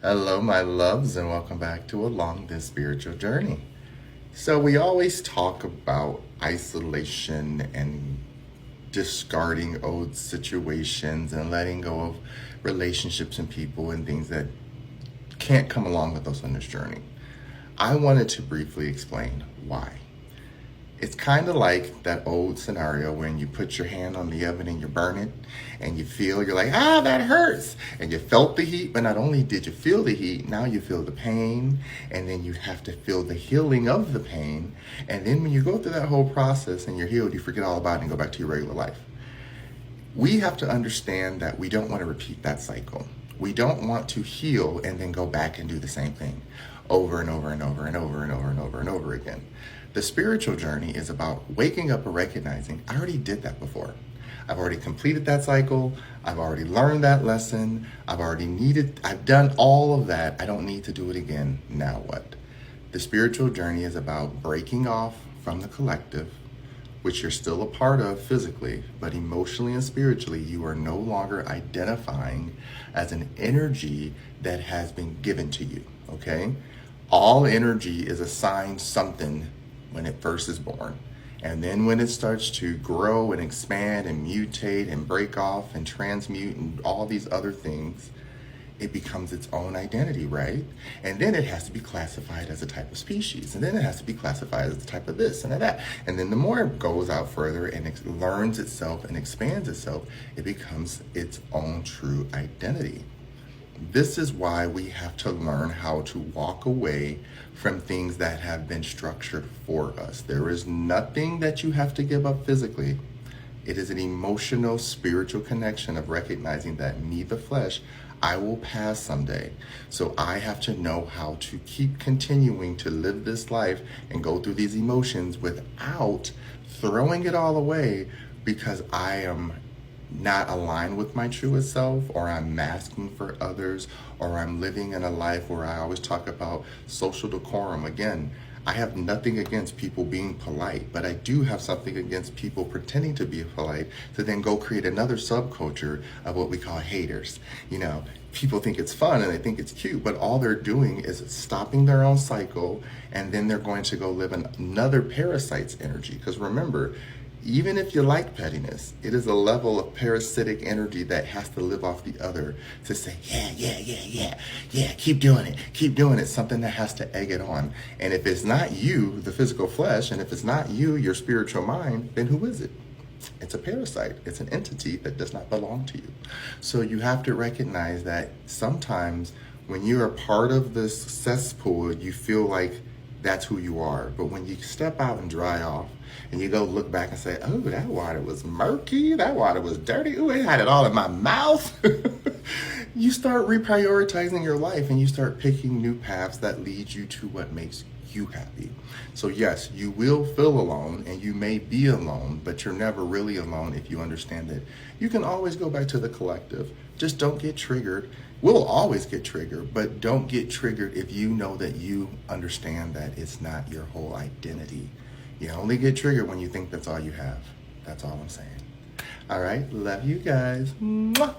Hello, my loves, and welcome back to Along This Spiritual Journey. So, we always talk about isolation and discarding old situations and letting go of relationships and people and things that can't come along with us on this journey. I wanted to briefly explain why. It's kind of like that old scenario when you put your hand on the oven and you burn it and you're like, that hurts. And you felt the heat, but not only did you feel the heat, now you feel the pain. And then you have to feel the healing of the pain. And then when you go through that whole process and you're healed, you forget all about it and go back to your regular life. We have to understand that we don't want to repeat that cycle. We don't want to heal and then go back and do the same thing over and over and over and over and over and over and over again. The spiritual journey is about waking up and recognizing, I already did that before. I've already completed that cycle. I've already learned that lesson. I've done all of that. I don't need to do it again. Now what? The spiritual journey is about breaking off from the collective, which you're still a part of physically, but emotionally and spiritually, you are no longer identifying as an energy that has been given to you, okay? All energy is assigned something when it first is born. And then when it starts to grow and expand and mutate and break off and transmute and all these other things, it becomes its own identity, right? And then it has to be classified as a type of species. And then it has to be classified as a type of this and that. And then the more it goes out further and it learns itself and expands itself, it becomes its own true identity. This is why we have to learn how to walk away from things that have been structured for us. There is nothing that you have to give up physically. It is an emotional, spiritual connection of recognizing that me, the flesh, I will pass someday. So I have to know how to keep continuing to live this life and go through these emotions without throwing it all away because I am not aligned with my truest self, or I'm masking for others, or I'm living in a life where I always talk about social decorum. Again, I have nothing against people being polite, but I do have something against people pretending to be polite to then go create another subculture of what we call haters. People think it's fun and they think it's cute, but all they're doing is stopping their own cycle, and then they're going to go live in another parasite's energy. Because remember, even if you like pettiness, it is a level of parasitic energy that has to live off the other to say, yeah, keep doing it, something that has to egg it on. And if it's not you, the physical flesh, and if it's not you, your spiritual mind, then who is it? It's a parasite. It's an entity that does not belong to you. So you have to recognize that sometimes when you're a part of this cesspool, you feel like that's who you are. But when you step out and dry off and you go look back and say, oh, that water was murky, that water was dirty, ooh, it had it all in my mouth. You start reprioritizing your life and you start picking new paths that lead you to what makes you happy. So yes, you will feel alone and you may be alone, but you're never really alone if you understand that you can always go back to the collective. Just don't get triggered. We'll always get triggered, but don't get triggered if you know that you understand that it's not your whole identity. You only get triggered when you think that's all you have. That's all I'm saying. All right, love you guys. Mwah.